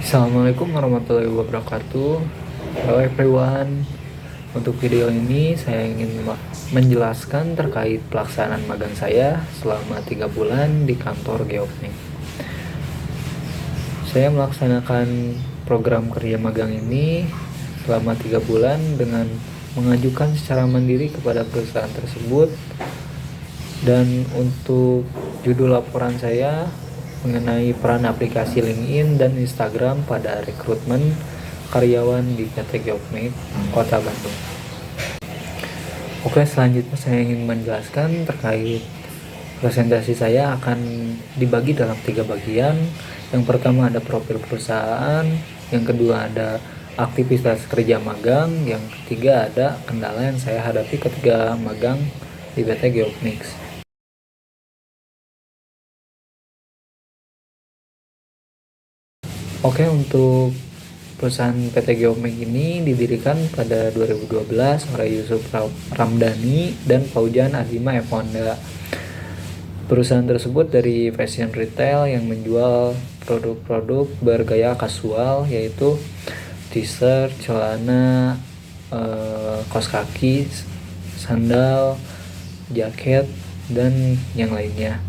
Assalamualaikum warahmatullahi wabarakatuh. Hello everyone. Untuk video ini saya ingin menjelaskan terkait pelaksanaan magang saya selama 3 bulan di kantor Geopnik. Saya melaksanakan program kerja magang ini selama 3 bulan dengan mengajukan secara mandiri kepada perusahaan tersebut. Dan untuk judul laporan saya mengenai peran aplikasi LinkedIn dan Instagram pada rekrutmen karyawan di PT Geopnik Kota Bandung. Oke, selanjutnya saya ingin menjelaskan terkait presentasi saya akan dibagi dalam 3 bagian. Yang pertama ada profil perusahaan, yang kedua ada aktivitas kerja magang, yang ketiga ada kendala yang saya hadapi ketika magang di PT Geopnik. Oke, untuk perusahaan PT Geopnik ini didirikan pada 2012 oleh Yusuf Ramdhani dan Paujan Azima F. Honda. Perusahaan tersebut dari fashion retail yang menjual produk-produk bergaya kasual, yaitu t-shirt, celana, kaos kaki, sandal, jaket, dan yang lainnya.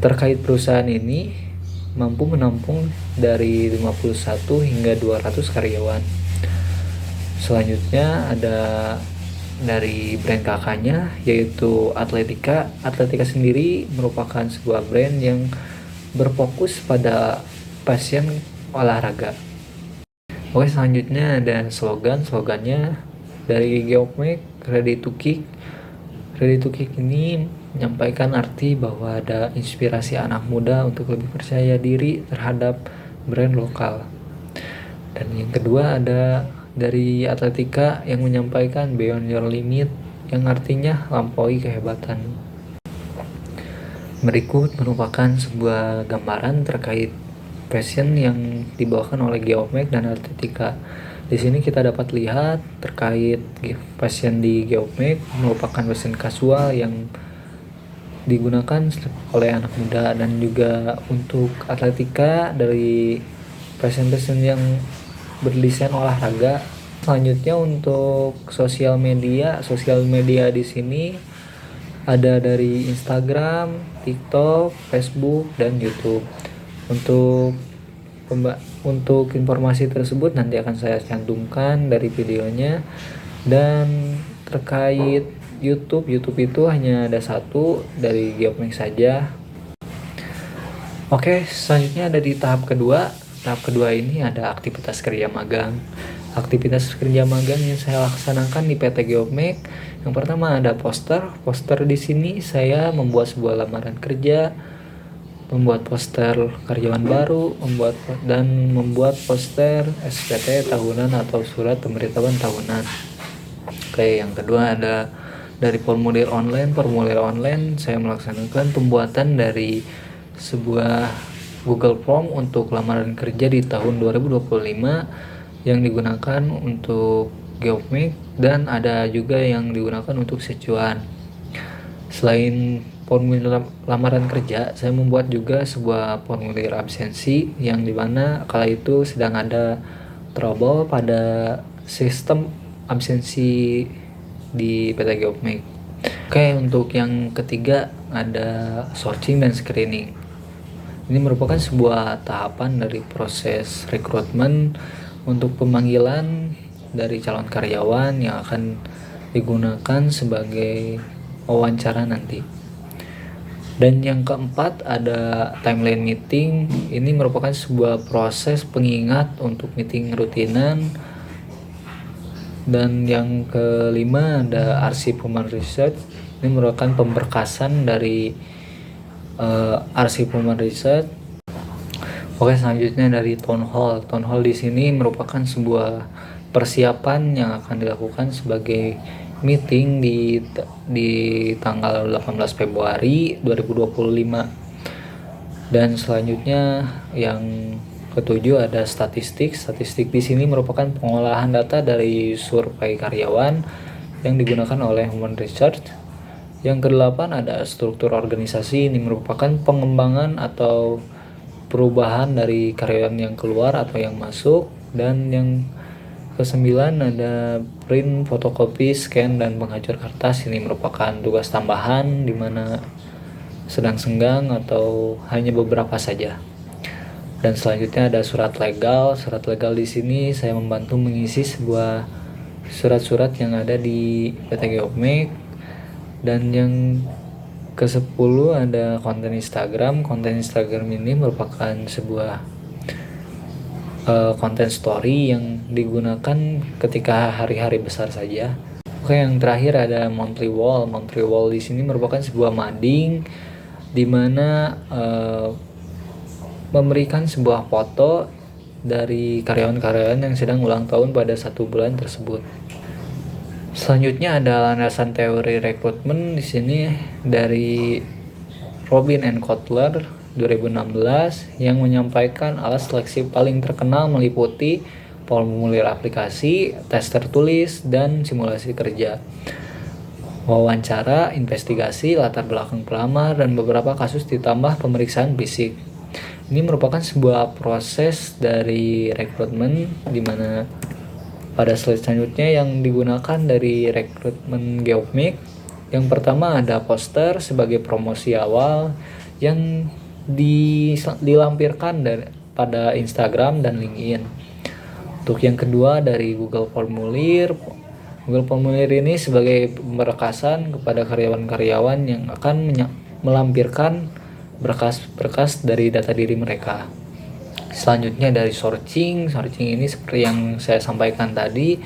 Terkait perusahaan ini mampu menampung dari 51 hingga 200 karyawan. Selanjutnya ada dari brand kakaknya, yaitu Atletika. Atletika sendiri merupakan sebuah brand yang berfokus pada pasien olahraga. Oke, selanjutnya ada slogannya dari Geopnik, Ready to Kick. Ready to Kick ini menyampaikan arti bahwa ada inspirasi anak muda untuk lebih percaya diri terhadap brand lokal. Dan yang kedua ada dari Atletika yang menyampaikan Beyond Your Limit, yang artinya lampaui kehebatan. Berikut merupakan sebuah gambaran terkait fashion yang dibawakan oleh Geopnik dan Atletika. Di sini kita dapat lihat terkait fashion di Geopnik merupakan fashion kasual yang digunakan oleh anak muda, dan juga untuk Atletika dari fashion yang berdesain olahraga. Selanjutnya untuk sosial media di sini ada dari Instagram, TikTok, Facebook, dan YouTube. Untuk informasi tersebut nanti akan saya cantumkan dari videonya. Dan terkait YouTube itu hanya ada satu dari Geopnik saja. Oke, selanjutnya ada di tahap kedua. Tahap kedua ini ada aktivitas kerja magang. Aktivitas kerja magang yang saya laksanakan di PT Geopnik, yang pertama ada poster. Poster di sini saya membuat sebuah lamaran kerja, membuat poster karyawan baru, membuat poster SPT tahunan atau surat pemberitahuan tahunan. Oke, yang kedua ada dari formulir online saya melaksanakan pembuatan dari sebuah Google Form untuk lamaran kerja di tahun 2025 yang digunakan untuk Geopnik, dan ada juga yang digunakan untuk Sichuan. Selain formulir lamaran kerja, saya membuat juga sebuah formulir absensi yang dimana kala itu sedang ada trouble pada sistem absensi di PT Geopnik. Oke, untuk yang ketiga ada sourcing dan screening. Ini merupakan sebuah tahapan dari proses rekrutmen untuk pemanggilan dari calon karyawan yang akan digunakan sebagai wawancara nanti. Dan yang keempat ada timeline meeting. Ini merupakan sebuah proses pengingat untuk meeting rutinan. Dan yang kelima ada arsip human research. Ini merupakan pemberkasan dari arsip human research. Oke, selanjutnya dari town hall. Town hall di sini merupakan sebuah persiapan yang akan dilakukan sebagai meeting di tanggal 18 Februari 2025. Dan selanjutnya yang ketujuh ada statistik. Statistik di sini merupakan pengolahan data dari survei karyawan yang digunakan oleh Human Research. Yang kedelapan ada struktur organisasi. Ini merupakan pengembangan atau perubahan dari karyawan yang keluar atau yang masuk. Dan yang kesembilan ada print, fotokopi, scan, dan penghajur kertas. Ini merupakan tugas tambahan di mana sedang senggang atau hanya beberapa saja. Dan selanjutnya ada surat legal. Surat legal di sini saya membantu mengisi sebuah surat-surat yang ada di PT Geopmek. Dan yang ke-10 ada konten Instagram. Konten Instagram ini merupakan sebuah konten story yang digunakan ketika hari-hari besar saja. Oke, yang terakhir ada monthly wall. Monthly wall di sini merupakan sebuah mading di mana memberikan sebuah foto dari karyawan-karyawan yang sedang ulang tahun pada 1 bulan tersebut. Selanjutnya ada landasan teori rekrutmen di sini dari Robin and Kotler 2016 yang menyampaikan alat seleksi paling terkenal meliputi formulir aplikasi, tes tertulis, dan simulasi kerja, wawancara, investigasi, latar belakang pelamar, dan beberapa kasus ditambah pemeriksaan fisik. Ini merupakan sebuah proses dari rekrutmen di mana pada slide selanjutnya yang digunakan dari rekrutmen Geopmek. Yang pertama ada poster sebagai promosi awal yang dilampirkan pada Instagram dan LinkedIn. Untuk yang kedua dari Google Formulir. Google Formulir ini sebagai pemberkasan kepada karyawan-karyawan yang akan melampirkan berkas-berkas dari data diri mereka. Selanjutnya dari searching ini seperti yang saya sampaikan tadi,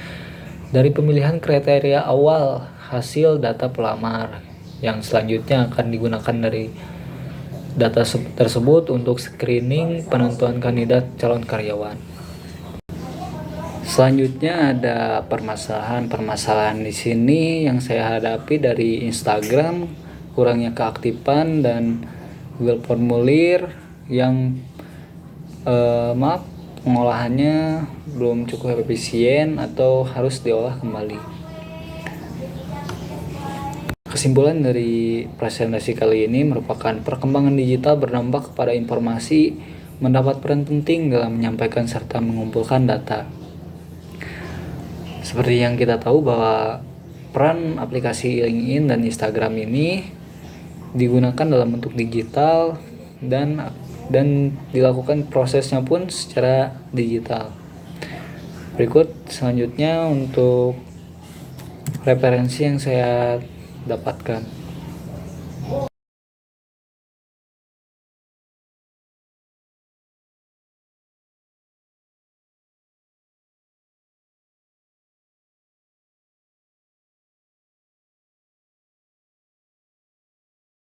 dari pemilihan kriteria awal hasil data pelamar yang selanjutnya akan digunakan dari data tersebut untuk screening penentuan kandidat calon karyawan. Selanjutnya ada permasalahan di sini yang saya hadapi dari Instagram, kurangnya keaktifan, dan Google Formulir yang pengolahannya belum cukup efisien atau harus diolah kembali. Kesimpulan dari presentasi kali ini merupakan perkembangan digital berdampak kepada informasi mendapat peran penting dalam menyampaikan serta mengumpulkan data. Seperti yang kita tahu bahwa peran aplikasi LinkedIn dan Instagram ini digunakan dalam bentuk digital dan dilakukan prosesnya pun secara digital. Berikut selanjutnya untuk referensi yang saya dapatkan.